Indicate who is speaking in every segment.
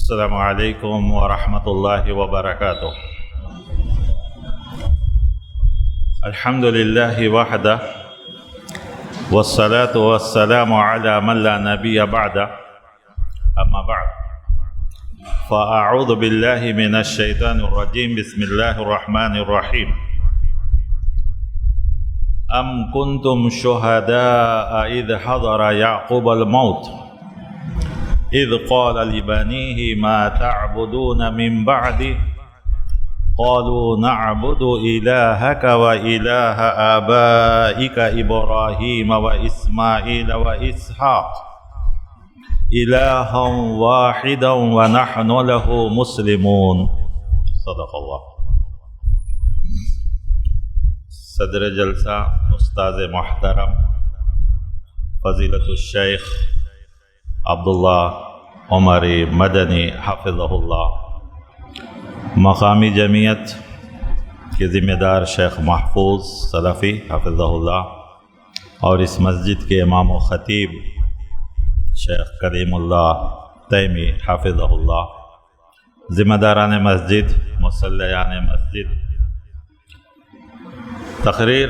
Speaker 1: السلام علیکم ورحمۃ اللہ وبرکاتہ۔ الحمد للہ وحدہ والصلاة والسلام علی من لا نبی بعدہ، اما بعد فاعوذ باللہ من الشیطان الرجیم، بسم اللہ الرحمن الرحیم۔ ام کنتم شہداء اذ حضر یعقوب الموت اذ قال لبنيه ما تعبدون من بعدي قالوا نعبد إلهك وإله آبائك إبراهيم وإسماعيل وإسحاق إلها واحدا ونحن له مسلمون۔ صدق اللہ۔ صدر جلسہ استاذ محترم فضیلت الشیخ عبداللہ عمری مدنی حفظہ اللہ، مقامی جمعیت کے ذمہ دار شیخ محفوظ سلفی حفظہ اللہ، اور اس مسجد کے امام و خطیب شیخ کریم اللہ تیمی حفظہ اللہ، ذمہ داران مسجد، مصلیان مسجد۔ تقریر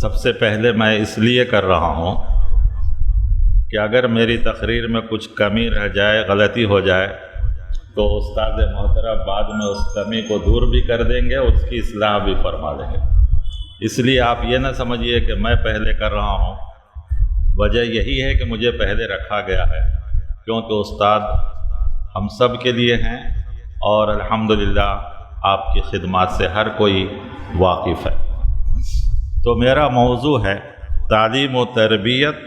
Speaker 1: سب سے پہلے میں اس لیے کر رہا ہوں کہ اگر میری تقریر میں کچھ کمی رہ جائے، غلطی ہو جائے، تو استاد محترم بعد میں اس کمی کو دور بھی کر دیں گے، اس کی اصلاح بھی فرما دیں گے۔ اس لیے آپ یہ نہ سمجھیے کہ میں پہلے کر رہا ہوں، وجہ یہی ہے کہ مجھے پہلے رکھا گیا ہے، کیونکہ استاد ہم سب کے لیے ہیں، اور الحمدللہ آپ کی خدمات سے ہر کوئی واقف ہے۔ تو میرا موضوع ہے تعلیم و تربیت،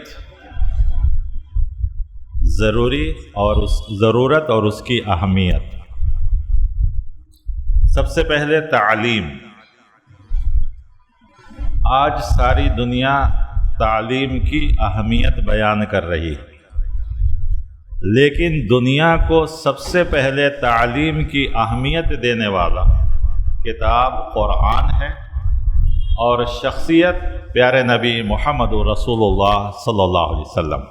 Speaker 1: ضرورت اور اس کی اہمیت۔ سب سے پہلے تعلیم۔ آج ساری دنیا تعلیم کی اہمیت بیان کر رہی ہے، لیکن دنیا کو سب سے پہلے تعلیم کی اہمیت دینے والا کتاب قرآن ہے، اور شخصیت پیارے نبی محمد رسول اللہ صلی اللہ علیہ وسلم۔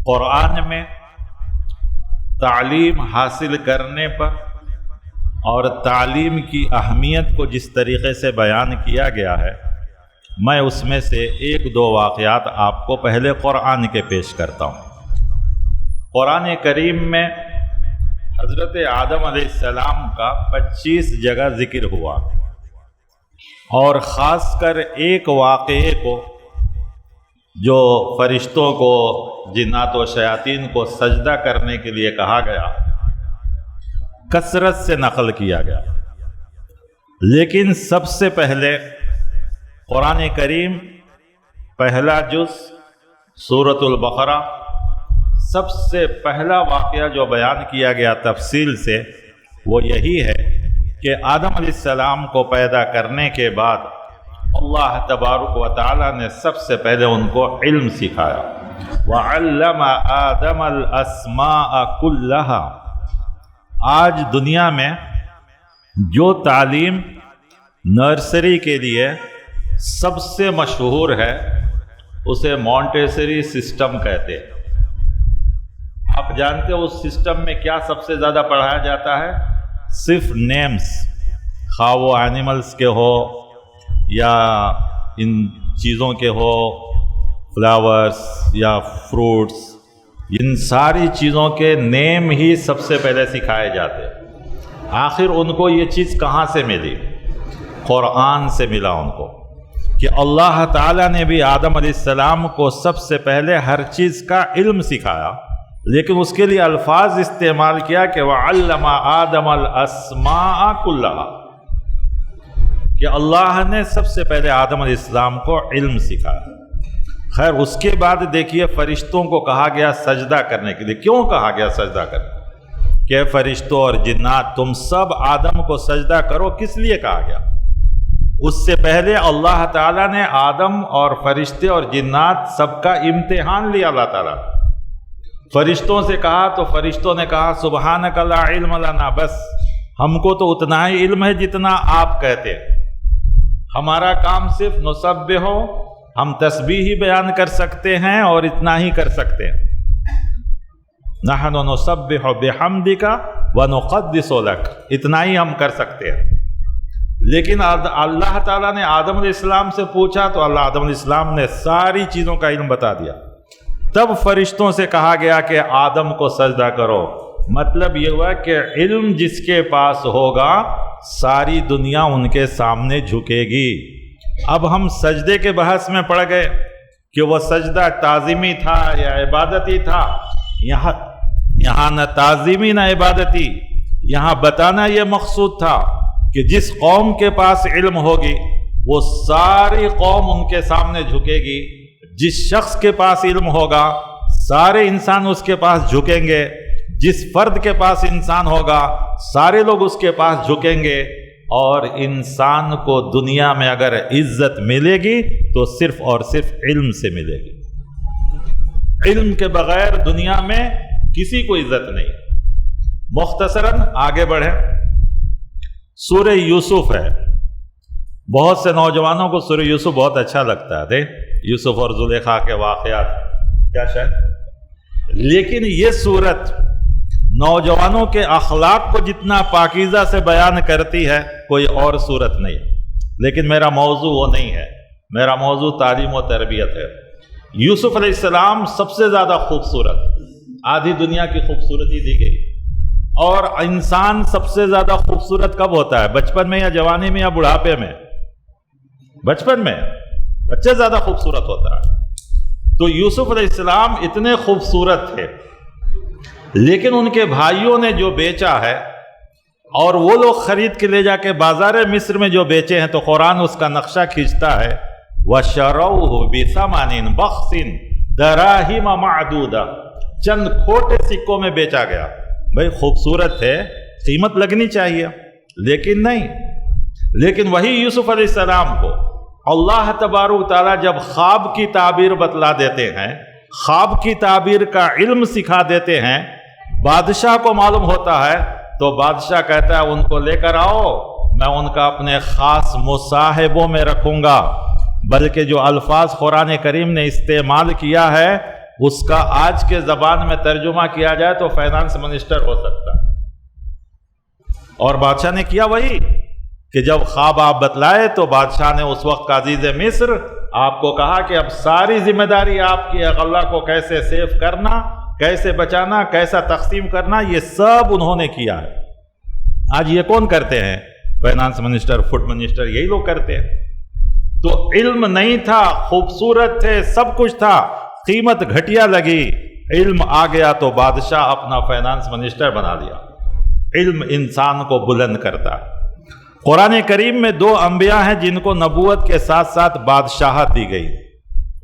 Speaker 1: قرآن میں تعلیم حاصل کرنے پر اور تعلیم کی اہمیت کو جس طریقے سے بیان کیا گیا ہے، میں اس میں سے ایک دو واقعات آپ کو پہلے قرآن کے پیش کرتا ہوں۔ قرآن کریم میں حضرت آدم علیہ السلام کا 25 جگہ ذکر ہوا، اور خاص کر ایک واقعے کو جو فرشتوں کو، جنات و شیاطین کو سجدہ کرنے کے لیے کہا گیا، کثرت سے نقل کیا گیا، لیکن سب سے پہلے قرآن کریم پہلا جز سورۃ البقرہ، سب سے پہلا واقعہ جو بیان کیا گیا تفصیل سے، وہ یہی ہے کہ آدم علیہ السلام کو پیدا کرنے کے بعد اللہ تبارک و تعالی نے سب سے پہلے ان کو علم سکھایا۔ وَعَلَّمَ آدَمَ الْأَسْمَاءَ كُلَّهَا۔ آج دنیا میں جو تعلیم نرسری کے لیے سب سے مشہور ہے، اسے مونٹیسری سسٹم کہتے ہیں۔ آپ جانتے ہو اس سسٹم میں کیا سب سے زیادہ پڑھایا جاتا ہے؟ صرف نیمز، خواہ وہ اینیملز کے ہو یا ان چیزوں کے ہو، فلاورز یا فروٹس، ان ساری چیزوں کے نیم ہی سب سے پہلے سکھائے جاتے۔ آخر ان کو یہ چیز کہاں سے ملی؟ قرآن سے ملا ان کو، کہ اللہ تعالیٰ نے بھی آدم علیہ السلام کو سب سے پہلے ہر چیز کا علم سکھایا، لیکن اس کے لیے الفاظ استعمال کیا کہ وَعَلَّمَ آدَمَ الْأَسْمَاءَ كُلَّهَا، کہ اللہ نے سب سے پہلے آدم علیہ السلام کو علم سکھایا۔ خیر، اس کے بعد دیکھیے فرشتوں کو کہا گیا سجدہ کرنے کے لیے۔ کیوں کہا گیا سجدہ کرنے؟ کہ فرشتوں اور جنات تم سب آدم کو سجدہ کرو، کس لیے کہا گیا؟ اس سے پہلے اللہ تعالیٰ نے آدم اور فرشتے اور جنات سب کا امتحان لیا۔ اللہ تعالیٰ فرشتوں سے کہا تو فرشتوں نے کہا سبحانک لا علم لنا، بس ہم کو تو اتنا ہی علم ہے جتنا آپ کہتے ہیں، ہمارا کام صرف نسبح، ہم تسبیح ہی بیان کر سکتے ہیں اور اتنا ہی کر سکتے ہیں۔ نحن نسبح بحمدک ونقدس لک، اتنا ہی ہم کر سکتے ہیں۔ لیکن اللہ تعالیٰ نے آدم علیہ السلام سے پوچھا تو اللہ آدم علیہ السلام نے ساری چیزوں کا علم بتا دیا۔ تب فرشتوں سے کہا گیا کہ آدم کو سجدہ کرو۔ مطلب یہ ہوا کہ علم جس کے پاس ہوگا ساری دنیا ان کے سامنے جھکے گی۔ اب ہم سجدے کے بحث میں پڑ گئے کہ وہ سجدہ تعظیمی تھا یا عبادتی تھا۔ یہاں نہ تعظیمی نہ عبادتی، یہاں بتانا یہ مقصود تھا کہ جس قوم کے پاس علم ہوگی وہ ساری قوم ان کے سامنے جھکے گی۔ جس شخص کے پاس علم ہوگا سارے انسان اس کے پاس جھکیں گے۔ جس فرد کے پاس انسان ہوگا سارے لوگ اس کے پاس جھکیں گے، اور انسان کو دنیا میں اگر عزت ملے گی تو صرف اور صرف علم سے ملے گی۔ علم کے بغیر دنیا میں کسی کو عزت نہیں۔ مختصراً آگے بڑھیں، سورہ یوسف ہے۔ بہت سے نوجوانوں کو سورہ یوسف بہت اچھا لگتا ہے، یوسف اور زلیخا کے واقعات کیا شاید، لیکن یہ صورت نوجوانوں کے اخلاق کو جتنا پاکیزہ سے بیان کرتی ہے کوئی اور صورت نہیں۔ لیکن میرا موضوع وہ نہیں ہے، میرا موضوع تعلیم و تربیت ہے۔ یوسف علیہ السلام سب سے زیادہ خوبصورت، آدھی دنیا کی خوبصورتی دی گئی۔ اور انسان سب سے زیادہ خوبصورت کب ہوتا ہے؟ بچپن میں یا جوانی میں یا بڑھاپے میں؟ بچپن میں بچے زیادہ خوبصورت ہوتا ہے۔ تو یوسف علیہ السلام اتنے خوبصورت تھے، لیکن ان کے بھائیوں نے جو بیچا ہے اور وہ لوگ خرید کے لے جا کے بازار مصر میں جو بیچے ہیں، تو قرآن اس کا نقشہ کھینچتا ہے وَشَرَوْهُ بِثَمَنٍ بَخْسٍ دَرَاهِمَ مَعْدُودَةٍ، چند کھوٹے سکوں میں بیچا گیا۔ بھئی خوبصورت ہے، قیمت لگنی چاہیے، لیکن نہیں۔ لیکن وہی یوسف علیہ السلام کو اللہ تبارک تعالیٰ جب خواب کی تعبیر بتلا دیتے ہیں، خواب کی تعبیر کا علم سکھا دیتے ہیں، بادشاہ کو معلوم ہوتا ہے، تو بادشاہ کہتا ہے ان کو لے کر آؤ، میں ان کا اپنے خاص مصاحبوں میں رکھوں گا۔ بلکہ جو الفاظ قرآن کریم نے استعمال کیا ہے اس کا آج کے زبان میں ترجمہ کیا جائے تو فائنانس منسٹر ہو سکتا ہے۔ اور بادشاہ نے کیا وہی کہ جب خواب آپ بتلائے تو بادشاہ نے اس وقت عزیز مصر آپ کو کہا کہ اب ساری ذمہ داری آپ کی ہے، غلہ کو کیسے سیف کرنا، کیسے بچانا، کیسا تقسیم کرنا، یہ سب انہوں نے کیا ہے۔ آج یہ کون کرتے ہیں؟ فائنانس منسٹر، فوڈ منسٹر، یہی لوگ کرتے ہیں۔ تو علم نہیں تھا، خوبصورت تھے، سب کچھ تھا، قیمت گھٹیا لگی، علم آ گیا تو بادشاہ اپنا فائنانس منسٹر بنا لیا۔ علم انسان کو بلند کرتا ہے۔ قرآن کریم میں دو انبیاء ہیں جن کو نبوت کے ساتھ ساتھ بادشاہت دی گئی،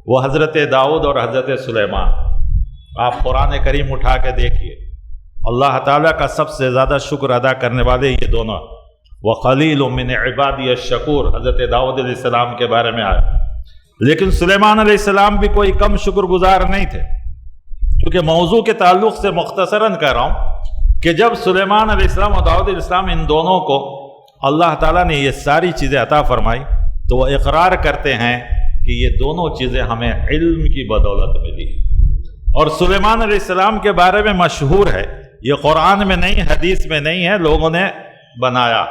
Speaker 1: وہ حضرت داؤد اور حضرت سلیمان۔ آپ قرآن کریم اٹھا کے دیکھیے، اللہ تعالیٰ کا سب سے زیادہ شکر ادا کرنے والے یہ دونوں۔ وَقَلِيلٌ مِّنْ عِبَادِيَ الشَّكُورُ، حضرت داؤد علیہ السلام کے بارے میں آیا۔ لیکن سلیمان علیہ السلام بھی کوئی کم شکر گزار نہیں تھے، کیونکہ موضوع کے تعلق سے مختصراً کہہ رہا ہوں کہ جب سلیمان علیہ السلام اور داؤد علیہ السلام ان دونوں کو اللہ تعالیٰ نے یہ ساری چیزیں عطا فرمائی، تو وہ اقرار کرتے ہیں کہ یہ دونوں چیزیں ہمیں علم کی بدولت ملی۔ اور سلیمان علیہ السلام کے بارے میں مشہور ہے، یہ قرآن میں نہیں، حدیث میں نہیں ہے، لوگوں نے بنایا،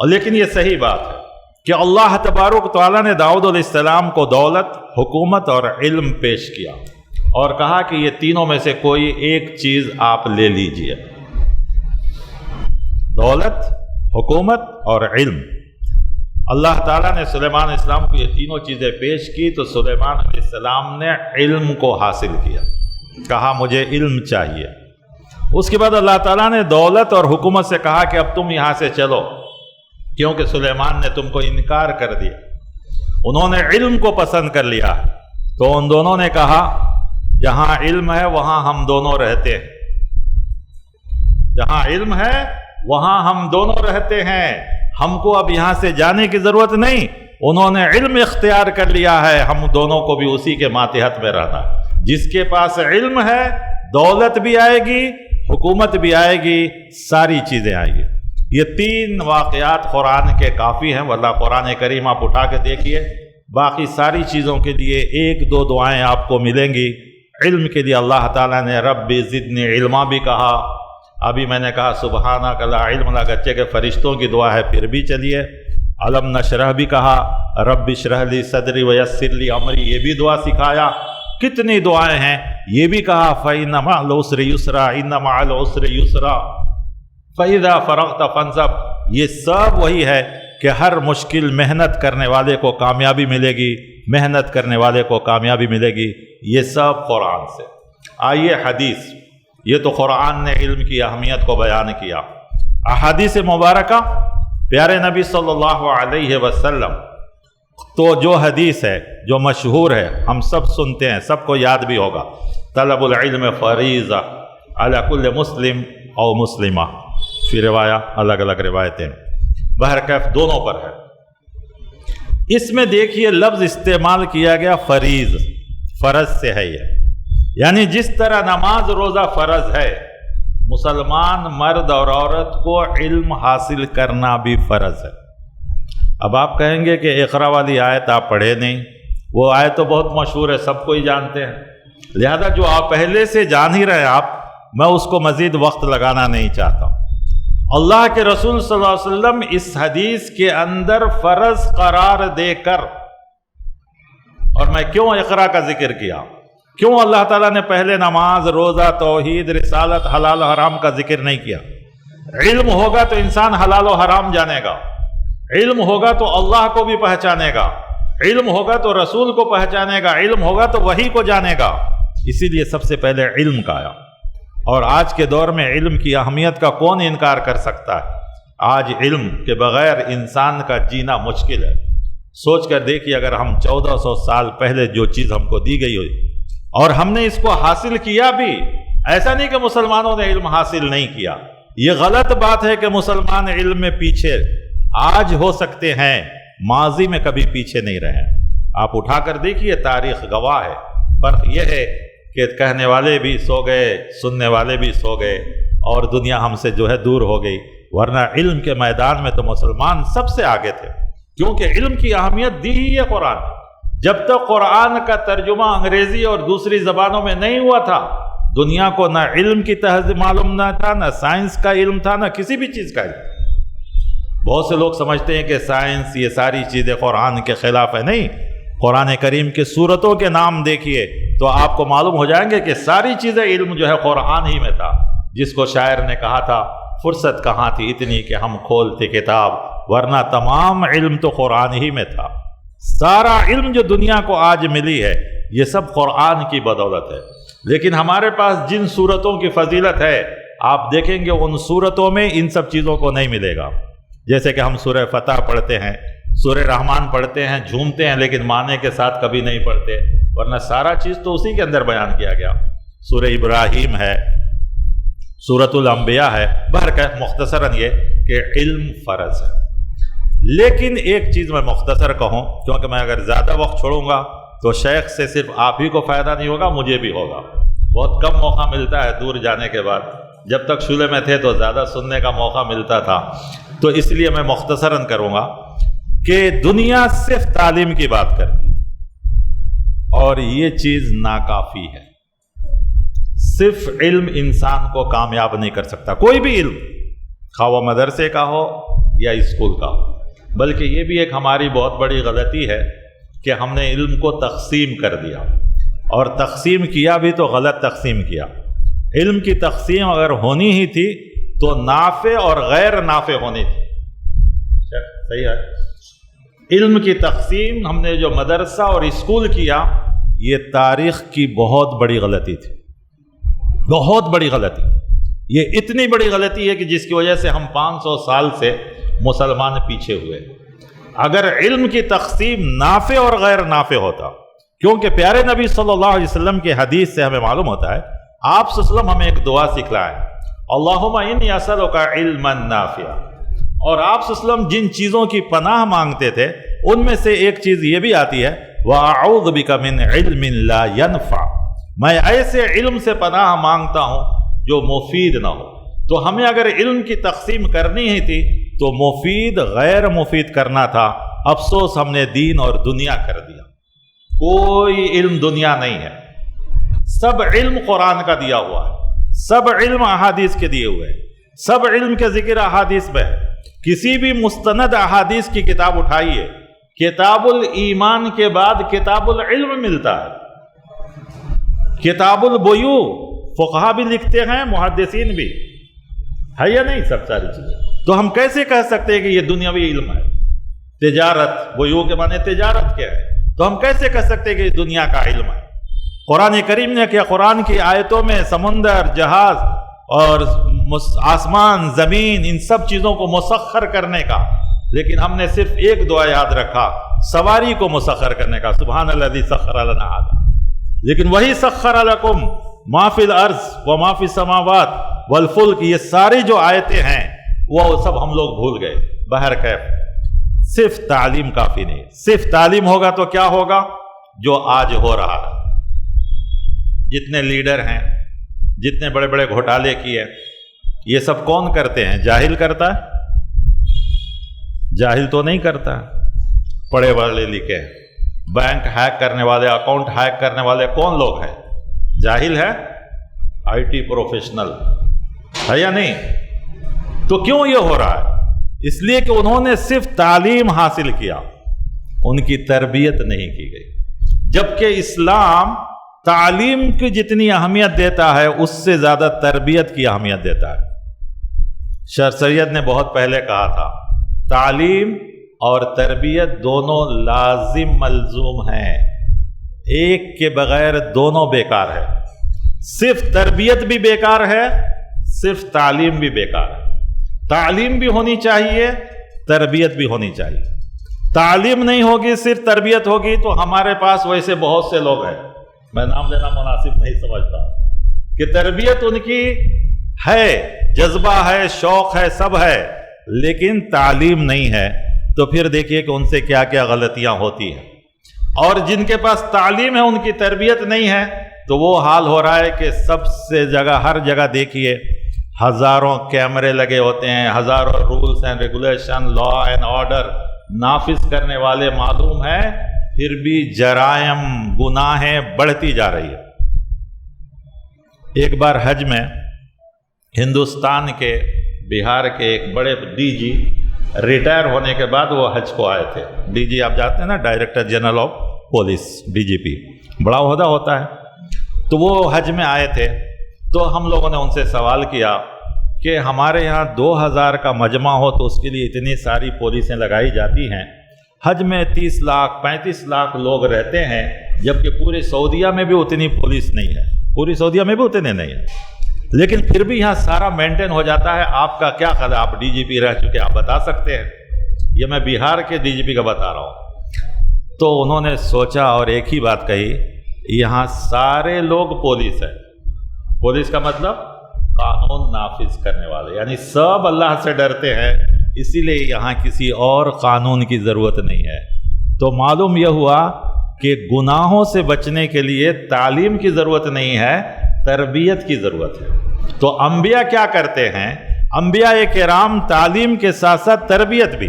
Speaker 1: لیکن یہ صحیح بات ہے کہ اللہ تبارک تعالیٰ نے داؤد علیہ السلام کو دولت، حکومت اور علم پیش کیا اور کہا کہ یہ تینوں میں سے کوئی ایک چیز آپ لے لیجئے، دولت، حکومت اور علم۔ اللہ تعالیٰ نے سلیمان علیہ السلام کو یہ تینوں چیزیں پیش کی تو سلیمان علیہ السلام نے علم کو حاصل کیا، کہا مجھے علم چاہیے۔ اس کے بعد اللہ تعالیٰ نے دولت اور حکومت سے کہا کہ اب تم یہاں سے چلو، کیونکہ سلیمان نے تم کو انکار کر دیا، انہوں نے علم کو پسند کر لیا۔ تو ان دونوں نے کہا جہاں علم ہے وہاں ہم دونوں رہتے ہیں، جہاں علم ہے وہاں ہم دونوں رہتے ہیں، ہم کو اب یہاں سے جانے کی ضرورت نہیں، انہوں نے علم اختیار کر لیا ہے، ہم دونوں کو بھی اسی کے ماتحت میں رہنا۔ جس کے پاس علم ہے دولت بھی آئے گی، حکومت بھی آئے گی، ساری چیزیں آئیں گی۔ یہ تین واقعات قرآن کے کافی ہیں، واللہ قرآن کریم آپ اٹھا کے دیکھیے، باقی ساری چیزوں کے لیے ایک دو دعائیں آپ کو ملیں گی۔ علم کے لیے اللہ تعالیٰ نے رب زدنی علما بھی کہا. ابھی میں نے کہا سبحانک لا علم لنا، گرچہ کہ فرشتوں کی دعا ہے پھر بھی چلیے. علم نشرح بھی کہا، رب اشرح لی صدری ویسر لی امری، یہ بھی دعا سکھایا. کتنی دعائیں ہیں. یہ بھی کہا فإن مع العسر یسرا ان مع العسر یسرا فإذا فرغت فانصب. یہ سب وہی ہے کہ ہر مشکل محنت کرنے والے کو کامیابی ملے گی، محنت کرنے والے کو کامیابی ملے گی. یہ سب قرآن سے. آئیے حدیث. یہ تو قرآن نے علم کی اہمیت کو بیان کیا. احادیث مبارکہ پیارے نبی صلی اللہ علیہ وسلم تو جو حدیث ہے جو مشہور ہے ہم سب سنتے ہیں، سب کو یاد بھی ہوگا. طلب العلم فریضہ علی کل مسلم او مسلمہ، فی روایہ الگ الگ روایتیں، بہرکیف دونوں پر ہے. اس میں دیکھیے لفظ استعمال کیا گیا فریض، فرض سے ہے یہ. یعنی جس طرح نماز روزہ فرض ہے، مسلمان مرد اور عورت کو علم حاصل کرنا بھی فرض ہے. اب آپ کہیں گے کہ اقرا والی آیت آپ پڑھے نہیں، وہ آیت تو بہت مشہور ہے، سب کو ہی جانتے ہیں. لہذا جو آپ پہلے سے جان ہی رہے آپ، میں اس کو مزید وقت لگانا نہیں چاہتا. اللہ کے رسول صلی اللہ علیہ وسلم اس حدیث کے اندر فرض قرار دے کر، اور میں کیوں اقرا کا ذکر کیا، کیوں اللہ تعالیٰ نے پہلے نماز، روزہ، توحید، رسالت، حلال و حرام کا ذکر نہیں کیا؟ علم ہوگا تو انسان حلال و حرام جانے گا، علم ہوگا تو اللہ کو بھی پہچانے گا، علم ہوگا تو رسول کو پہچانے گا، علم ہوگا تو وحی کو جانے گا. اسی لیے سب سے پہلے علم کا آیا. اور آج کے دور میں علم کی اہمیت کا کون انکار کر سکتا ہے؟ آج علم کے بغیر انسان کا جینا مشکل ہے. سوچ کر دیکھیے اگر ہم 1400 سال پہلے جو چیز ہم کو دی گئی ہوئی اور ہم نے اس کو حاصل کیا بھی، ایسا نہیں کہ مسلمانوں نے علم حاصل نہیں کیا. یہ غلط بات ہے کہ مسلمان علم میں پیچھے آج ہو سکتے ہیں، ماضی میں کبھی پیچھے نہیں رہے. آپ اٹھا کر دیکھیے، تاریخ گواہ ہے. فرق یہ ہے کہ کہنے والے بھی سو گئے، سننے والے بھی سو گئے، اور دنیا ہم سے جو ہے دور ہو گئی. ورنہ علم کے میدان میں تو مسلمان سب سے آگے تھے، کیونکہ علم کی اہمیت دی ہی ہے قرآن. جب تک قرآن کا ترجمہ انگریزی اور دوسری زبانوں میں نہیں ہوا تھا، دنیا کو نہ علم کی تہذیب معلوم نہ تھا، نہ سائنس کا علم تھا، نہ کسی بھی چیز کا علم. بہت سے لوگ سمجھتے ہیں کہ سائنس یہ ساری چیزیں قرآن کے خلاف ہے. نہیں، قرآن کریم کے سورتوں کے نام دیکھیے تو آپ کو معلوم ہو جائیں گے کہ ساری چیزیں علم جو ہے قرآن ہی میں تھا. جس کو شاعر نے کہا تھا، فرصت کہاں تھی اتنی کہ ہم کھولتے کتاب، ورنہ تمام علم تو قرآن ہی میں تھا. سارا علم جو دنیا کو آج ملی ہے یہ سب قرآن کی بدولت ہے. لیکن ہمارے پاس جن صورتوں کی فضیلت ہے آپ دیکھیں گے ان صورتوں میں ان سب چیزوں کو نہیں ملے گا. جیسے کہ ہم سورہ فتح پڑھتے ہیں، سورہ رحمان پڑھتے ہیں، جھومتے ہیں، لیکن معنی کے ساتھ کبھی نہیں پڑھتے، ورنہ سارا چیز تو اسی کے اندر بیان کیا گیا. سورہ ابراہیم ہے، سورۃ الانبیاء ہے. بہرکیف مختصراً یہ کہ علم فرض ہے. لیکن ایک چیز میں مختصر کہوں، کیونکہ میں اگر زیادہ وقت چھوڑوں گا تو شیخ سے صرف آپ ہی کو فائدہ نہیں ہوگا، مجھے بھی ہوگا. بہت کم موقع ملتا ہے دور جانے کے بعد. جب تک شعلے میں تھے تو زیادہ سننے کا موقع ملتا تھا، تو اس لیے میں مختصراً کروں گا کہ دنیا صرف تعلیم کی بات کرتی ہے اور یہ چیز ناکافی ہے. صرف علم انسان کو کامیاب نہیں کر سکتا. کوئی بھی علم، خواہ وہ مدرسے کا ہو یا اسکول کا ہو. بلکہ یہ بھی ایک ہماری بہت بڑی غلطی ہے کہ ہم نے علم کو تقسیم کر دیا، اور تقسیم کیا بھی تو غلط تقسیم کیا. علم کی تقسیم اگر ہونی ہی تھی تو نافع اور غیر نافع ہونی تھی. صحیح ہے. علم کی تقسیم ہم نے جو مدرسہ اور اسکول کیا، یہ تاریخ کی بہت بڑی غلطی تھی، بہت بڑی غلطی. یہ اتنی بڑی غلطی ہے کہ جس کی وجہ سے ہم 500 سال سے مسلمان پیچھے ہوئے. اگر علم کی تقسیم نافع اور غیر نافع ہوتا، کیونکہ پیارے نبی صلی اللہ علیہ وسلم کی حدیث سے ہمیں معلوم ہوتا ہے، آپ صلی اللہ علیہ وسلم ہمیں ایک دعا سکھلائیں، اللہم انی اسألک علما نافعا. اور آپ صلی اللہ علیہ وسلم جن چیزوں کی پناہ مانگتے تھے ان میں سے ایک چیز یہ بھی آتی ہے، وَأَعُوذُ بِكَ مِنْ عِلْمٍ لَا يَنْفَعُ. میں ایسے علم سے پناہ مانگتا ہوں جو مفید نہ ہو. تو ہمیں اگر علم کی تقسیم کرنی ہی تھی تو مفید غیر مفید کرنا تھا. افسوس ہم نے دین اور دنیا کر دیا. کوئی علم دنیا نہیں ہے. سب علم قرآن کا دیا ہوا ہے، سب علم احادیث کے دیے ہوئے ہیں، سب علم کے ذکر احادیث میں ہے۔ کسی بھی مستند احادیث کی کتاب اٹھائیے، کتاب الایمان کے بعد کتاب العلم ملتا ہے، کتاب البیوع فقہا بھی لکھتے ہیں، محدثین بھی، ہے یا نہیں؟ سب ساری چیزیں تو ہم کیسے کہہ سکتے ہیں کہ یہ دنیاوی علم ہے؟ تجارت، بیوع کے معنی تجارت کیا ہے؟ تو ہم کیسے کہہ سکتے ہیں کہ یہ دنیا کا علم ہے؟ قرآن کریم نے کیا قرآن کی آیتوں میں سمندر، جہاز اور آسمان، زمین، ان سب چیزوں کو مسخر کرنے کا، لیکن ہم نے صرف ایک دعا یاد رکھا، سواری کو مسخر کرنے کا، سبحان الذی سخر لنا ھذا، لیکن وہی سخر لکم ما فی الارض وما فی السماوات والفلک، یہ ساری جو آیتیں ہیں وہ سب ہم لوگ بھول گئے۔ بہرکیف صرف تعلیم کافی نہیں، صرف تعلیم ہوگا تو کیا ہوگا؟ جو آج ہو رہا ہے، جتنے لیڈر ہیں، جتنے بڑے بڑے گھوٹالے کیے، یہ سب کون کرتے ہیں؟ جاہل کرتا ہے؟ جاہل تو نہیں کرتا، پڑھے والے لکھے۔ بینک ہیک کرنے والے، اکاؤنٹ ہیک کرنے والے کون لوگ ہیں؟ جاہل ہے؟ آئی ٹی پروفیشنل ہے یا نہیں؟ تو کیوں یہ ہو رہا ہے؟ اس لیے کہ انہوں نے صرف تعلیم حاصل کیا، ان کی تربیت نہیں کی گئی، جبکہ اسلام تعلیم کی جتنی اہمیت دیتا ہے اس سے زیادہ تربیت کی اہمیت دیتا ہے۔ شرع سید نے بہت پہلے کہا تھا، تعلیم اور تربیت دونوں لازم ملزوم ہیں، ایک کے بغیر دونوں بیکار ہے۔ صرف تربیت بھی بیکار ہے، صرف تعلیم بھی بیکار ہے۔ تعلیم بھی ہونی چاہیے، تربیت بھی ہونی چاہیے۔ تعلیم نہیں ہوگی، صرف تربیت ہوگی تو ہمارے پاس ویسے بہت سے لوگ ہیں، میں نام لینا مناسب نہیں سمجھتا، کہ تربیت ان کی ہے، جذبہ ہے، شوق ہے، سب ہے، لیکن تعلیم نہیں ہے، تو پھر دیکھیے کہ ان سے کیا کیا غلطیاں ہوتی ہیں۔ اور جن کے پاس تعلیم ہے، ان کی تربیت نہیں ہے، تو وہ حال ہو رہا ہے کہ سب سے جگہ، ہر جگہ دیکھیے ہزاروں کیمرے لگے ہوتے ہیں، ہزاروں rules and regulation, law and order نافذ کرنے والے معلوم ہیں، پھر بھی جرائم، گناہیں بڑھتی جا رہی ہے۔ ایک بار حج میں ہندوستان کے، بہار کے ایک بڑے ڈی جی ریٹائر ہونے کے بعد وہ حج کو آئے تھے۔ ڈی جی آپ جانتے ہیں نا، director general of police, D G P, بڑا عہدہ ہوتا ہے۔ تو وہ حج میں آئے تھے، تو ہم لوگوں نے ان سے سوال کیا کہ ہمارے یہاں 2000 کا مجمع ہو تو اس کے لیے اتنی ساری پولیسیں لگائی جاتی ہیں، حج میں 30 لاکھ 35 لاکھ لوگ رہتے ہیں، جبکہ پورے سعودیہ میں بھی اتنی پولیس نہیں ہے، پوری سعودیہ میں بھی اتنے نہیں ہے، لیکن پھر بھی یہاں سارا مینٹین ہو جاتا ہے۔ آپ کا کیا خیال ہے؟ آپ ڈی جی پی رہ چکے، آپ بتا سکتے ہیں؟ یہ میں بہار کے ڈی جی پی کا بتا رہا ہوں۔ تو انہوں نے سوچا اور ایک ہی بات کہی، یہاں سارے لوگ پولیس ہے۔ پولیس کا مطلب قانون نافذ کرنے والے، یعنی سب اللہ سے ڈرتے ہیں، اسی لیے یہاں کسی اور قانون کی ضرورت نہیں ہے۔ تو معلوم یہ ہوا کہ گناہوں سے بچنے کے لیے تعلیم کی ضرورت نہیں ہے، تربیت کی ضرورت ہے۔ تو انبیاء کیا کرتے ہیں؟ انبیاء کرام تعلیم کے ساتھ ساتھ تربیت بھی۔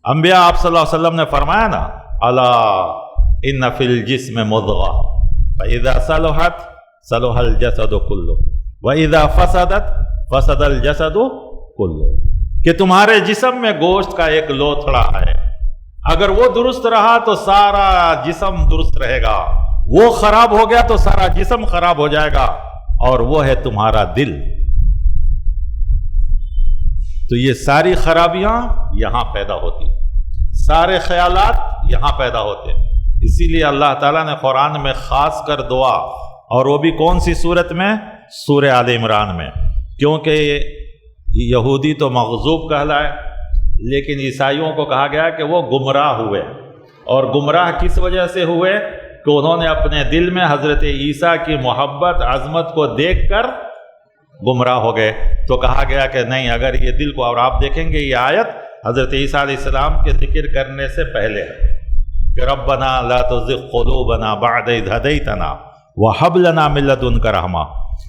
Speaker 1: انبیاء آپ صلی اللہ علیہ وسلم نے فرمایا نا، الا ان فی الجسم مضغہ فاذا صلحت صلح الجسد کلہ واذا فسدت فسد الجسد کلہ، کہ تمہارے جسم میں گوشت کا ایک لوتھڑا ہے، اگر وہ درست رہا تو سارا جسم درست رہے گا، وہ خراب ہو گیا تو سارا جسم خراب ہو جائے گا، اور وہ ہے تمہارا دل۔ تو یہ ساری خرابیاں یہاں پیدا ہوتی، سارے خیالات یہاں پیدا ہوتے۔ اسی لیے اللہ تعالیٰ نے قرآن میں خاص کر دعا، اور وہ بھی کون سی صورت میں؟ سورہ آل عمران میں، کیونکہ یہودی تو مغضوب کہلائے، لیکن عیسائیوں کو کہا گیا کہ وہ گمراہ ہوئے، اور گمراہ کس وجہ سے ہوئے؟ کہ انہوں نے اپنے دل میں حضرت عیسیٰ کی محبت، عظمت کو دیکھ کر گمراہ ہو گئے۔ تو کہا گیا کہ نہیں، اگر یہ دل کو، اور آپ دیکھیں گے یہ آیت حضرت عیسیٰ علیہ السلام کے ذکر کرنے سے پہلے ہے کہ ربنا لا تزغ قلوبنا بعد اذ ہدیتنا وہب لنا من لدنک رحمہ۔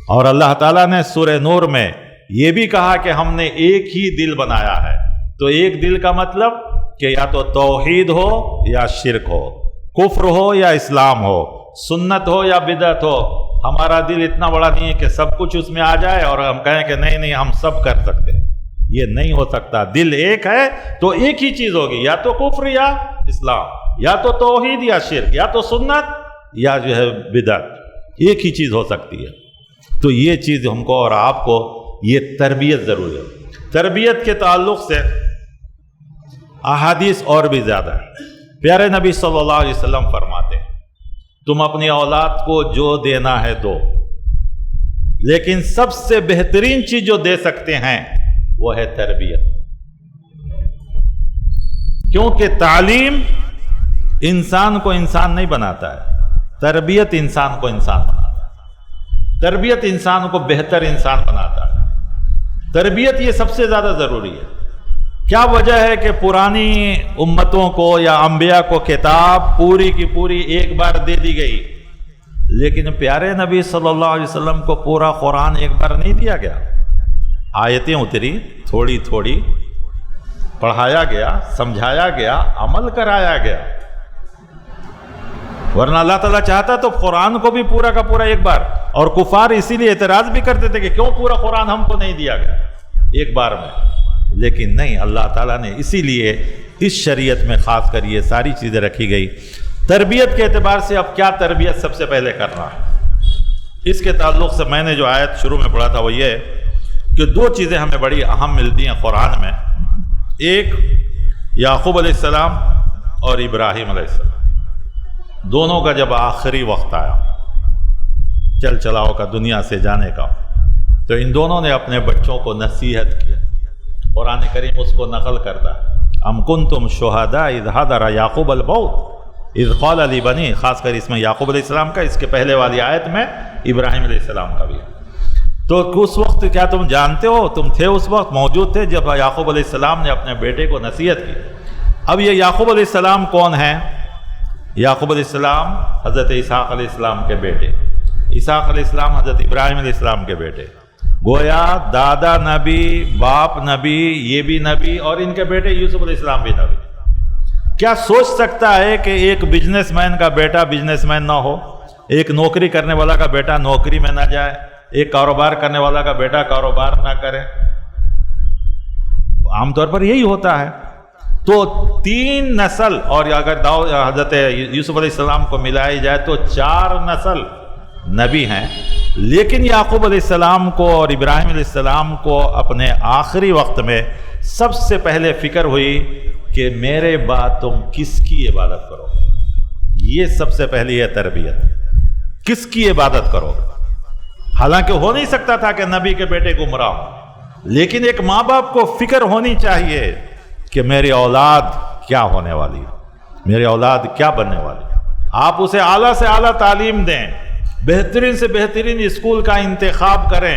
Speaker 1: اور اللہ تعالیٰ نے سورہ نور میں یہ بھی کہا کہ ہم نے ایک ہی دل بنایا ہے۔ تو ایک دل کا مطلب کہ یا تو توحید ہو یا شرک ہو، کفر ہو یا اسلام ہو، سنت ہو یا بدعت ہو، ہمارا دل اتنا بڑا نہیں ہے کہ سب کچھ اس میں آ جائے اور ہم کہیں کہ نہیں نہیں ہم سب کر سکتے ہیں. یہ نہیں ہو سکتا. دل ایک ہے تو ایک ہی چیز ہوگی، یا تو کفر یا اسلام، یا تو توحید یا شرک، یا تو سنت یا جو ہے بدعت. ایک ہی چیز ہو سکتی ہے. تو یہ چیز ہم کو اور آپ کو یہ تربیت ضروری ہے. تربیت کے تعلق سے احادیث اور بھی زیادہ ہے. پیارے نبی صلی اللہ علیہ وسلم فرماتے ہیں تم اپنی اولاد کو جو دینا ہے دو، لیکن سب سے بہترین چیز جو دے سکتے ہیں وہ ہے تربیت. کیونکہ تعلیم انسان کو انسان نہیں بناتا ہے، تربیت انسان کو انسان بناتا ہے. تربیت انسان کو بہتر انسان بناتا ہے. تربیت یہ سب سے زیادہ ضروری ہے. کیا وجہ ہے کہ پرانی امتوں کو یا انبیاء کو کتاب پوری کی پوری ایک بار دے دی گئی، لیکن پیارے نبی صلی اللہ علیہ وسلم کو پورا قرآن ایک بار نہیں دیا گیا؟ آیتیں اتری، تھوڑی تھوڑی پڑھایا گیا، سمجھایا گیا، عمل کرایا گیا. ورنہ اللہ تعالیٰ چاہتا تو قرآن کو بھی پورا کا پورا ایک بار. اور کفار اسی لیے اعتراض بھی کرتے تھے کہ کیوں پورا قرآن ہم کو نہیں دیا گیا ایک بار میں. لیکن نہیں، اللہ تعالیٰ نے اسی لیے اس شریعت میں خاص کر یہ ساری چیزیں رکھی گئی. تربیت کے اعتبار سے اب کیا تربیت سب سے پہلے کرنا ہے، اس کے تعلق سے میں نے جو آیت شروع میں پڑھا تھا وہ یہ کہ دو چیزیں ہمیں بڑی اہم ملتی ہیں قرآن میں. ایک یعقوب علیہ السلام اور ابراہیم علیہ السلام، دونوں کا جب آخری وقت آیا چل چلاؤ کا دنیا سے جانے کا، تو ان دونوں نے اپنے بچوں کو نصیحت کی. قرآن کریم اس کو نقل کرتا ہے، ام کنتم شہداء اذ حضر یعقوب الموت اذ قال لبنیہ. خاص کر اس میں یعقوب علیہ السلام کا، اس کے پہلے والی آیت میں ابراہیم علیہ السلام کا بھی ہے. تو اس وقت کیا تم جانتے ہو، تم تھے اس وقت، موجود تھے جب یعقوب علیہ السلام نے اپنے بیٹے کو نصیحت کی. اب یہ یعقوب علیہ السلام کون ہیں؟ یعقوب علیہ السلام حضرت اسحاق علیہ السلام کے بیٹے، اسحاق علیہ السلام حضرت ابراہیم علیہ السلام کے بیٹے. گویا دادا نبی، باپ نبی، یہ بھی نبی، اور ان کے بیٹے یوسف علیہ السلام بھی نبی. کیا سوچ سکتا ہے کہ ایک بزنس مین کا بیٹا بزنس مین نہ ہو، ایک نوکری کرنے والا کا بیٹا نوکری میں نہ جائے، ایک کاروبار کرنے والا کا بیٹا کاروبار نہ کرے؟ عام طور پر یہی ہوتا ہے. تو 3 نسل، اور اگر حضرت یوسف علیہ السلام کو ملائی جائے تو 4 نسل نبی ہیں. لیکن یعقوب علیہ السلام کو اور ابراہیم علیہ السلام کو اپنے آخری وقت میں سب سے پہلے فکر ہوئی کہ میرے بعد تم کس کی عبادت کرو. یہ سب سے پہلی ہے تربیت، کس کی عبادت کرو. حالانکہ ہو نہیں سکتا تھا کہ نبی کے بیٹے گمراہ ہو، لیکن ایک ماں باپ کو فکر ہونی چاہیے کہ میری اولاد کیا ہونے والی ہے، میری اولاد کیا بننے والی ہے. آپ اسے اعلیٰ سے اعلیٰ تعلیم دیں، بہترین سے بہترین اسکول کا انتخاب کریں،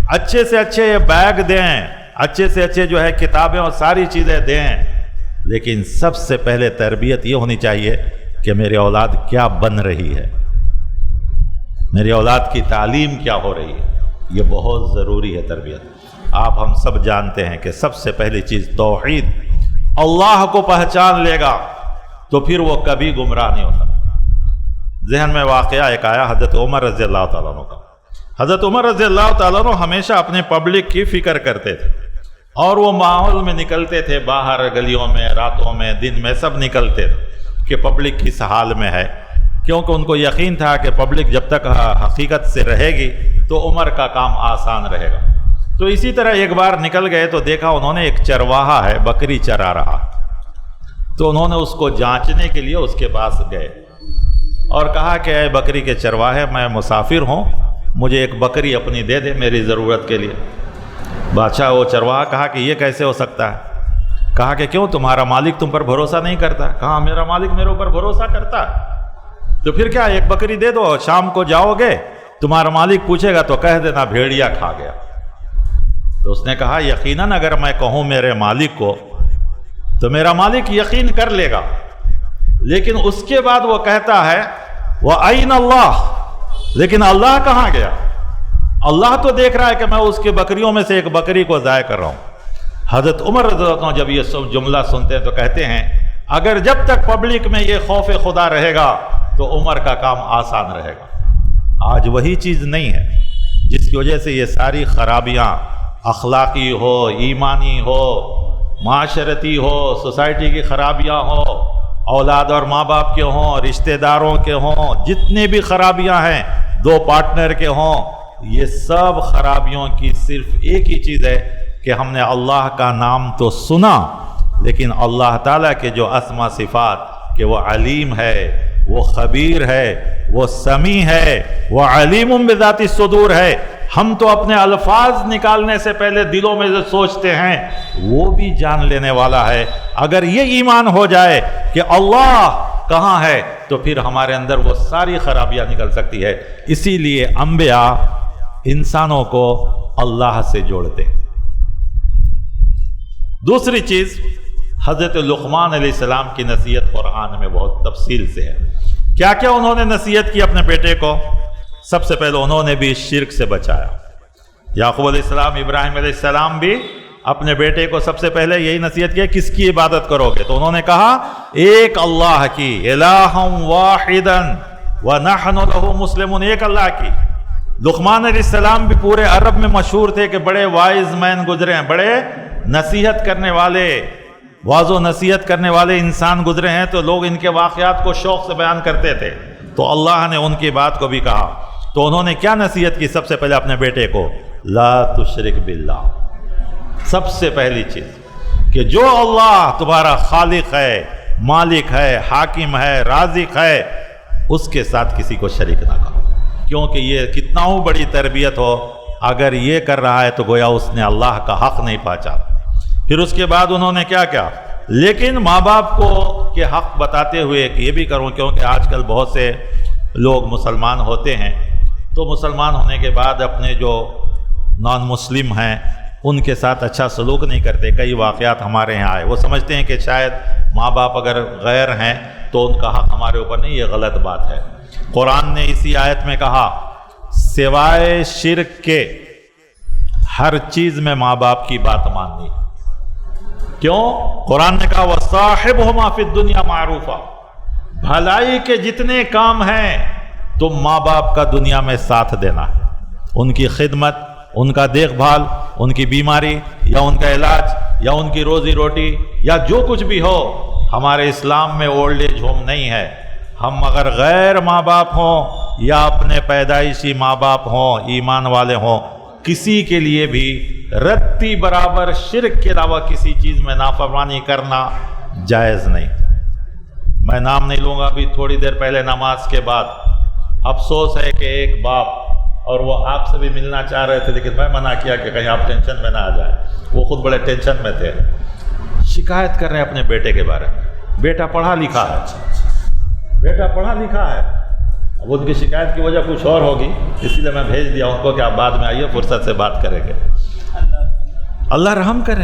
Speaker 1: اچھے سے اچھے بیگ دیں، اچھے سے اچھے جو ہے کتابیں اور ساری چیزیں دیں. لیکن سب سے پہلے تربیت یہ ہونی چاہیے کہ میری اولاد کیا بن رہی ہے، میری اولاد کی تعلیم کیا ہو رہی ہے. یہ بہت ضروری ہے تربیت. آپ ہم سب جانتے ہیں کہ سب سے پہلی چیز توحید. اللہ کو پہچان لے گا تو پھر وہ کبھی گمراہ نہیں ہوتا. ذہن میں واقعہ ایک آیا حضرت عمر رضی اللہ تعالیٰ عنہ کا. حضرت عمر رضی اللہ تعالیٰ عنہ ہمیشہ اپنے پبلک کی فکر کرتے تھے، اور وہ ماحول میں نکلتے تھے، باہر گلیوں میں، راتوں میں، دن میں، سب نکلتے تھے کہ پبلک کس حال میں ہے. کیونکہ ان کو یقین تھا کہ پبلک جب تک حقیقت سے رہے گی تو عمر کا کام آسان رہے گا. تو اسی طرح ایک بار نکل گئے تو دیکھا انہوں نے ایک چرواہا ہے، بکری چرا رہا. تو انہوں نے اس کو جانچنے کے لیے اس کے پاس گئے اور کہا کہ اے بکری کے چرواہے، میں مسافر ہوں، مجھے ایک بکری اپنی دے دے میری ضرورت کے لیے. بادشاہ وہ چرواہا کہا کہ یہ کیسے ہو سکتا ہے؟ کہا کہ کیوں، تمہارا مالک تم پر بھروسہ نہیں کرتا؟ کہا میرا مالک میرے اوپر بھروسہ کرتا ہے. تو پھر کیا، ایک بکری دے دو، شام کو جاؤ گے تمہارا مالک پوچھے گا تو کہہ دینا بھیڑیا کھا گیا. تو اس نے کہا یقیناً اگر میں کہوں میرے مالک کو تو میرا مالک یقین کر لے گا. لیکن اس کے بعد وہ کہتا ہے وَأَيْنَ اللَّهُ، لیکن اللہ کہاں گیا؟ اللہ تو دیکھ رہا ہے کہ میں اس کے بکریوں میں سے ایک بکری کو ضائع کر رہا ہوں. حضرت عمر رضی اللہ عنہ جب یہ جملہ سنتے ہیں تو کہتے ہیں اگر جب تک پبلک میں یہ خوف خدا رہے گا تو عمر کا کام آسان رہے گا. آج وہی چیز نہیں ہے جس کی وجہ سے یہ ساری خرابیاں اخلاقی ہو، ایمانی ہو، معاشرتی ہو، سوسائٹی کی خرابیاں ہو، اولاد اور ماں باپ کے ہوں، رشتہ داروں کے ہوں، جتنے بھی خرابیاں ہیں، دو پارٹنر کے ہوں، یہ سب خرابیوں کی صرف ایک ہی چیز ہے کہ ہم نے اللہ کا نام تو سنا، لیکن اللہ تعالیٰ کے جو اسما صفات کہ وہ علیم ہے، وہ خبیر ہے، وہ سمیع ہے، وہ علیم بذات الصدور ہے، ہم تو اپنے الفاظ نکالنے سے پہلے دلوں میں جو سوچتے ہیں وہ بھی جان لینے والا ہے۔ اگر یہ ایمان ہو جائے کہ اللہ کہاں ہے تو پھر ہمارے اندر وہ ساری خرابیاں نکل سکتی ہے۔ اسی لیے انبیاء انسانوں کو اللہ سے جوڑتے۔ دوسری چیز، حضرت لقمان علیہ السلام کی نصیحت قرآن میں بہت تفصیل سے ہے۔ کیا کیا انہوں نے نصیحت کی اپنے بیٹے کو؟ سب سے پہلے انہوں نے بھی شرک سے بچایا۔ یعقوب علیہ السلام، ابراہیم علیہ السلام بھی اپنے بیٹے کو سب سے پہلے یہی نصیحت کی، کس کی عبادت کرو گے؟ تو انہوں نے کہا ایک اللہ کی، الہا واحدا ونحن له مسلمون، ایک اللہ کی۔ لقمان علیہ السلام بھی پورے عرب میں مشہور تھے کہ بڑے وائز مین گزرے ہیں، بڑے نصیحت کرنے والے، واعظ و نصیحت کرنے والے انسان گزرے ہیں، تو لوگ ان کے واقعات کو شوق سے بیان کرتے تھے۔ تو اللہ نے ان کی بات کو بھی کہا۔ تو انہوں نے کیا نصیحت کی سب سے پہلے اپنے بیٹے کو؟ لا تشرک باللہ، سب سے پہلی چیز کہ جو اللہ تمہارا خالق ہے، مالک ہے، حاکم ہے، رازق ہے، اس کے ساتھ کسی کو شریک نہ کرو، کیونکہ یہ کتنا ہو بڑی تربیت ہو، اگر یہ کر رہا ہے تو گویا اس نے اللہ کا حق نہیں پہچانا۔ پھر اس کے بعد انہوں نے کیا کیا؟ لیکن ماں باپ کو کے حق بتاتے ہوئے کہ یہ بھی کروں، کیونکہ آج کل بہت سے لوگ مسلمان ہوتے ہیں تو مسلمان ہونے کے بعد اپنے جو نان مسلم ہیں ان کے ساتھ اچھا سلوک نہیں کرتے۔ کئی واقعات ہمارے یہاں آئے، وہ سمجھتے ہیں کہ شاید ماں باپ اگر غیر ہیں تو ان کا حق ہمارے اوپر نہیں، یہ غلط بات ہے۔ قرآن نے اسی آیت میں کہا سوائے شرک کے ہر چیز میں ماں باپ کی بات ماننی۔ کیوں؟ قرآن نے کہا وَصَاحِبْهُمَا فِي الدُّنْيَا مَعْرُوفًا، بھلائی کے جتنے کام ہیں تم ماں باپ کا دنیا میں ساتھ دینا ہے، ان کی خدمت، ان کا دیکھ بھال، ان کی بیماری یا ان کا علاج یا ان کی روزی روٹی یا جو کچھ بھی ہو۔ ہمارے اسلام میں اولڈ ایج ہوم نہیں ہے۔ ہم اگر غیر ماں باپ ہوں یا اپنے پیدائشی ماں باپ ہوں، ایمان والے ہوں، کسی کے لیے بھی رتی برابر شرک کے علاوہ کسی چیز میں نافرمانی کرنا جائز نہیں۔ میں نام نہیں لوں گا، ابھی تھوڑی دیر پہلے نماز کے بعد افسوس ہے کہ ایک باپ، اور وہ آپ سے بھی ملنا چاہ رہے تھے لیکن میں منع کیا کہ کہیں آپ ٹینشن میں نہ آ جائیں، وہ خود بڑے ٹینشن میں تھے، شکایت کر رہے ہیں اپنے بیٹے کے بارے میں۔ بیٹا پڑھا لکھا ہے، بیٹا پڑھا لکھا ہے، اب ان کی شکایت کی وجہ کچھ اور ہوگی، اسی لیے میں بھیج دیا ان کو کہ آپ بعد میں آئیے، فرصت سے بات کریں گے۔ اللہ رحم کرے۔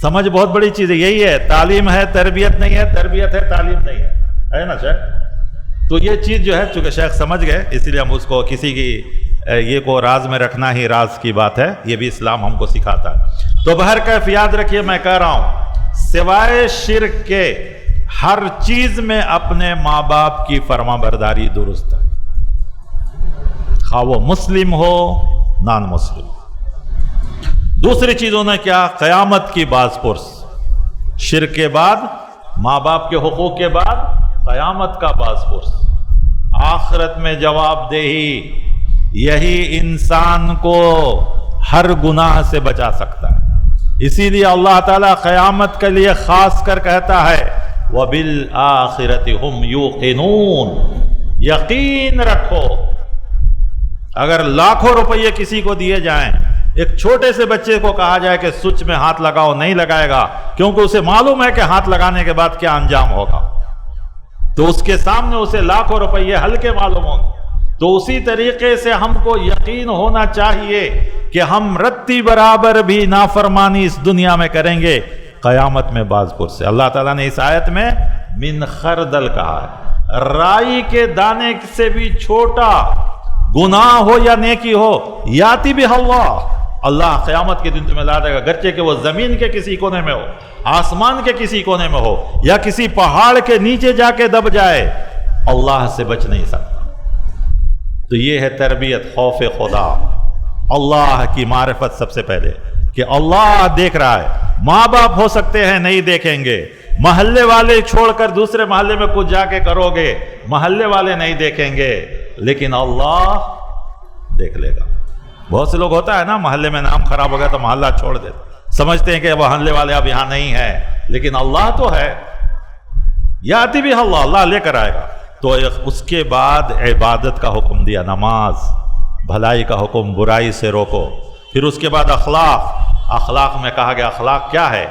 Speaker 1: سمجھ بہت بڑی چیز ہے، یہی ہے، تعلیم ہے تربیت نہیں ہے، تربیت ہے تعلیم نہیں ہے نا شیخ؟ تو یہ چیز جو ہے چونکہ شیخ سمجھ گئے، اسی لیے ہم اس کو کسی کی یہ کو راز میں رکھنا ہی راز کی بات ہے، یہ بھی اسلام ہم کو سکھاتا ہے۔ تو بہرکیف یاد رکھیے، میں کہہ رہا ہوں سوائے شرک کے ہر چیز میں اپنے ماں باپ کی فرما برداری درست ہے، خواہ وہ مسلم ہو نان مسلم۔ دوسری چیزوں نے کیا؟ قیامت کی باز پرس، شرک کے بعد، ماں باپ کے حقوق کے بعد قیامت کا باز پرس، آخرت میں جواب دہی، یہی انسان کو ہر گناہ سے بچا سکتا ہے۔ اسی لیے اللہ تعالیٰ قیامت کے لیے خاص کر کہتا ہے وَبِالْآخِرَةِ هُمْ يُوقِنُونَ، یقین رکھو۔ اگر لاکھوں روپیے کسی کو دیے جائیں، ایک چھوٹے سے بچے کو کہا جائے کہ سوئچ میں ہاتھ لگاؤ، نہیں لگائے گا، کیونکہ اسے معلوم ہے کہ ہاتھ لگانے کے بعد کیا انجام ہوگا، تو اس کے سامنے اسے لاکھوں روپیے ہلکے معلوم ہوں گے۔ تو اسی طریقے سے ہم کو یقین ہونا چاہیے کہ ہم رتی برابر بھی نافرمانی اس دنیا میں کریں گے، قیامت میں باز پرس سے۔ اللہ تعالیٰ نے اس آیت میں من خردل کہا ہے، رائی کے دانے سے بھی چھوٹا گناہ ہو یا نیکی ہو، یاتی بھی اللہ قیامت کے دن تمہیں لا دے گا، گرچہ کہ وہ زمین کے کسی کونے میں ہو، آسمان کے کسی کونے میں ہو، یا کسی پہاڑ کے نیچے جا کے دب جائے، اللہ سے بچ نہیں سکتا۔ تو یہ ہے تربیت خوف خدا، اللہ کی معرفت سب سے پہلے کہ اللہ دیکھ رہا ہے. ماں باپ ہو سکتے ہیں نہیں دیکھیں گے، محلے والے چھوڑ کر دوسرے محلے میں کچھ جا کے کرو گے، محلے والے نہیں دیکھیں گے، لیکن اللہ دیکھ لے گا. بہت سے لوگ ہوتا ہے نا، محلے میں نام خراب ہو گیا تو محلہ چھوڑ دیتے، سمجھتے ہیں کہ محلے والے اب یہاں نہیں ہیں، لیکن اللہ تو ہے. یاتی بھی اللہ لے کر آئے گا. تو اس کے بعد عبادت کا حکم دیا، نماز، بھلائی کا حکم، برائی سے روکو. پھر اس کے بعد اخلاق میں کہا گیا اخلاق کیا ہے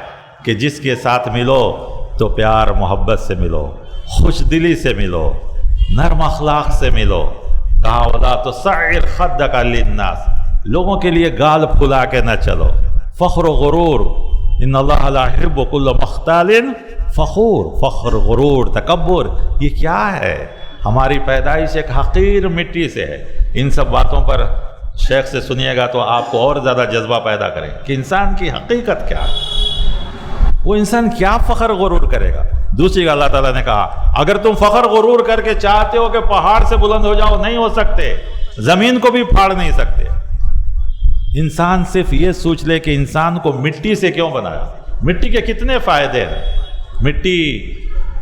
Speaker 1: کہ جس کے ساتھ ملو تو پیار محبت سے ملو، خوش دلی سے ملو، نرم اخلاق سے ملو. کہا وَلَا تُصَعِّرْ خَدَّكَ لِلنَّاسِ، لوگوں کے لیے گال پھلا کے نہ چلو. فخر و غرور، ان اللہ لا يحب كل مختال فخور. فخر، غرور، تکبر، یہ کیا ہے؟ ہماری پیدائش ایک حقیر مٹی سے ہے. ان سب باتوں پر شیخ سے سنیے گا تو آپ کو اور زیادہ جذبہ پیدا کرے کہ انسان کی حقیقت کیا ہے، وہ انسان کیا فخر غرور کرے گا. دوسری اللہ تعالیٰ نے کہا اگر تم فخر غرور کر کے چاہتے ہو کہ پہاڑ سے بلند ہو جاؤ، نہیں ہو سکتے، زمین کو بھی پھاڑ نہیں سکتے. انسان صرف یہ سوچ لے کہ انسان کو مٹی سے کیوں بنایا، مٹی کے کتنے فائدے ہیں. مٹی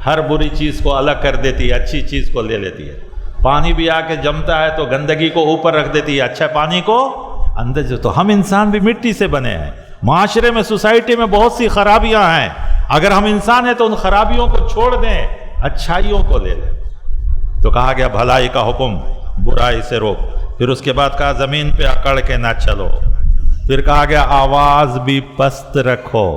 Speaker 1: ہر بری چیز کو الگ کر دیتی ہے، اچھی چیز کو لے لیتی ہے. پانی بھی آ کے جمتا ہے تو گندگی کو اوپر رکھ دیتی ہے، اچھا پانی کو اندر جو. تو ہم انسان بھی مٹی سے بنے ہیں. معاشرے میں، سوسائٹی میں بہت سی خرابیاں ہیں، اگر ہم انسان ہیں تو ان خرابیوں کو چھوڑ دیں، اچھائیوں کو لے لیں. تو کہا گیا بھلائی کا حکم، برائی سے روک. پھر اس کے بعد کہا زمین پہ اکڑ کے نہ چلو. پھر کہا گیا آواز بھی پست رکھو.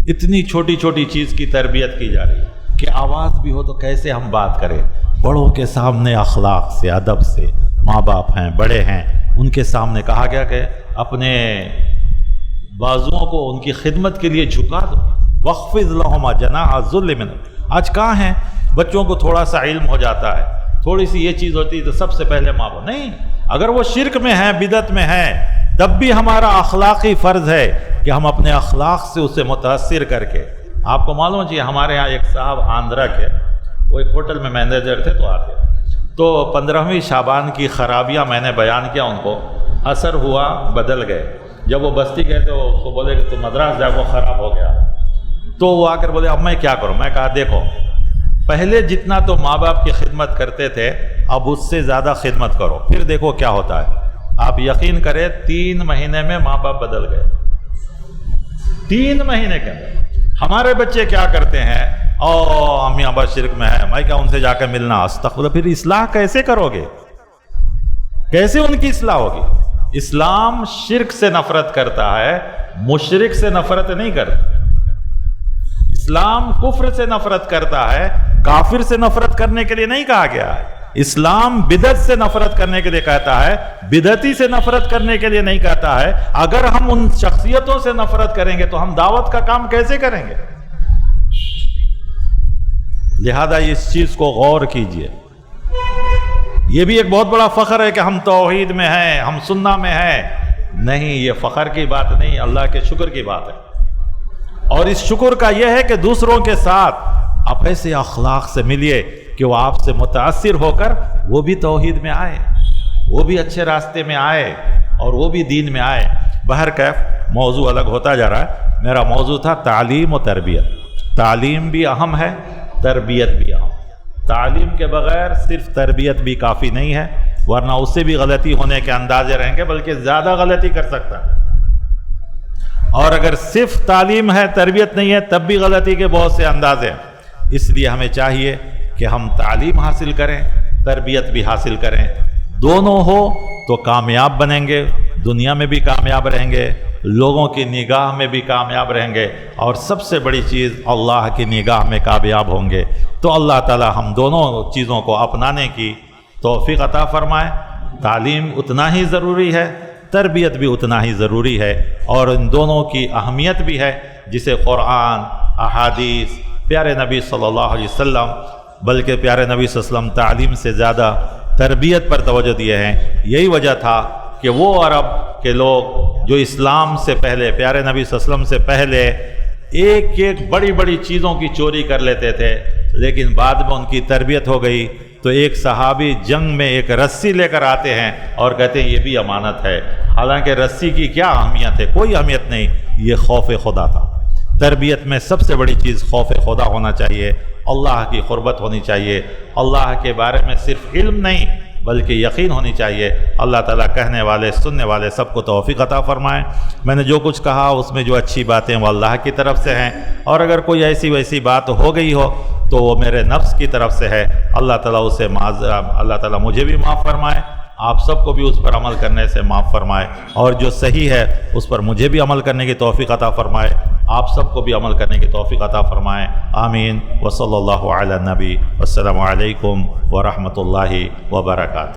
Speaker 1: اتنی چھوٹی چھوٹی چیز کی تربیت کی جا رہی ہے کہ آواز بھی ہو تو کیسے ہم بات کریں. بڑوں کے سامنے اخلاق سے، ادب سے، ماں باپ ہیں، بڑے ہیں، ان کے سامنے کہا گیا کہ اپنے بازوؤں کو ان کی خدمت کے لیے جھکا دو. وَخْفِضْ لَهُمَا جَنَاحَ الذُّلِّ مِنَ. آج کہاں ہیں بچوں کو تھوڑا سا علم ہو جاتا ہے، تھوڑی سی یہ چیز ہوتی ہے تو سب سے پہلے ماں باپ. نہیں، اگر وہ شرک میں ہیں، بدعت میں ہیں، تب بھی ہمارا اخلاقی فرض ہے کہ ہم اپنے اخلاق سے اسے متاثر کر کے. آپ کو معلوم ہے ہمارے ہاں ایک صاحب آندھرا کے، وہ ایک ہوٹل میں مینیجر تھے، تو آتے تو 15ویں شعبان کی خرابیاں میں نے بیان کیا، ان کو اثر ہوا، بدل گئے. جب وہ بستی گئے تو اس کو بولے کہ تو مدراس جا، وہ خراب ہو گیا. تو وہ آ کر بولے اب میں کیا کروں. میں کہا دیکھو، پہلے جتنا تو ماں باپ کی خدمت کرتے تھے اب اس سے زیادہ خدمت کرو، پھر دیکھو کیا ہوتا ہے. آپ یقین کریں 3 مہینے میں ماں باپ بدل گئے. 3 مہینے کے اندر. ہمارے بچے کیا کرتے ہیں، امی ابا شرک میں ہے، میں کیا ان سے جا کے ملنا، استغفر. پھر اصلاح کیسے کرو گے، کیسے ان کی اصلاح ہوگی. اسلام شرک سے نفرت کرتا ہے، مشرک سے نفرت نہیں کرتا. اسلام کفر سے نفرت کرتا ہے، کافر سے نفرت کرنے کے لیے نہیں کہا گیا ہے. اسلام بدعت سے نفرت کرنے کے لیے کہتا ہے، بدعتی سے نفرت کرنے کے لیے نہیں کہتا ہے. اگر ہم ان شخصیتوں سے نفرت کریں گے تو ہم دعوت کا کام کیسے کریں گے. لہذا اس چیز کو غور کیجئے. یہ بھی ایک بہت بڑا فخر ہے کہ ہم توحید میں ہیں، ہم سنہ میں ہیں. نہیں، یہ فخر کی بات نہیں، اللہ کے شکر کی بات ہے. اور اس شکر کا یہ ہے کہ دوسروں کے ساتھ آپ ایسے اخلاق سے ملیے کہ وہ آپ سے متاثر ہو کر وہ بھی توحید میں آئے، وہ بھی اچھے راستے میں آئے، اور وہ بھی دین میں آئے. بہرکیف موضوع الگ ہوتا جا رہا ہے. میرا موضوع تھا تعلیم و تربیت. تعلیم بھی اہم ہے، تربیت بھی اہم. تعلیم کے بغیر صرف تربیت بھی کافی نہیں ہے، ورنہ اس سے بھی غلطی ہونے کے اندازے رہیں گے، بلکہ زیادہ غلطی کر سکتا ہے. اور اگر صرف تعلیم ہے، تربیت نہیں ہے، تب بھی غلطی کے بہت سے انداز ہیں. اس لیے ہمیں چاہیے کہ ہم تعلیم حاصل کریں، تربیت بھی حاصل کریں. دونوں ہو تو کامیاب بنیں گے، دنیا میں بھی کامیاب رہیں گے، لوگوں کی نگاہ میں بھی کامیاب رہیں گے، اور سب سے بڑی چیز اللہ کی نگاہ میں کامیاب ہوں گے. تو اللہ تعالی ہم دونوں چیزوں کو اپنانے کی توفیق عطا فرمائے. تعلیم اتنا ہی ضروری ہے، تربیت بھی اتنا ہی ضروری ہے، اور ان دونوں کی اہمیت بھی ہے جسے قرآن، احادیث، پیارے نبی صلی اللہ علیہ وسلم، بلکہ پیارے نبی صلی اللہ علیہ وسلم تعلیم سے زیادہ تربیت پر توجہ دیے ہیں. یہی وجہ تھا کہ وہ عرب کے لوگ جو اسلام سے پہلے، پیارے نبی صلی اللہ علیہ وسلم سے پہلے ایک ایک بڑی بڑی چیزوں کی چوری کر لیتے تھے، لیکن بعد میں ان کی تربیت ہو گئی تو ایک صحابی جنگ میں ایک رسی لے کر آتے ہیں اور کہتے ہیں یہ بھی امانت ہے، حالانکہ رسی کی کیا اہمیت ہے؟ کوئی اہمیت نہیں، یہ خوف خدا تھا۔ تربیت میں سب سے بڑی چیز خوف خدا ہونا چاہیے، اللہ کی قربت ہونی چاہیے، اللہ کے بارے میں صرف علم نہیں بلکہ یقین ہونی چاہیے۔ اللہ تعالیٰ کہنے والے سننے والے سب کو توفیق عطا فرمائے۔ میں نے جو کچھ کہا اس میں جو اچھی باتیں وہ اللہ کی طرف سے ہیں، اور اگر کوئی ایسی ویسی بات ہو گئی ہو تو وہ میرے نفس کی طرف سے ہے، اللہ تعالیٰ اسے اللہ تعالیٰ مجھے بھی معاف فرمائے، آپ سب کو بھی اس پر عمل کرنے سے معاف فرمائے، اور جو صحیح ہے اس پر مجھے بھی عمل کرنے کی توفیق عطا فرمائے، آپ سب کو بھی عمل کرنے کی توفیق عطا فرمائے۔ آمین۔ وصلی اللہ علی النبی، والسلام علیکم ورحمۃ اللہ وبرکاتہ۔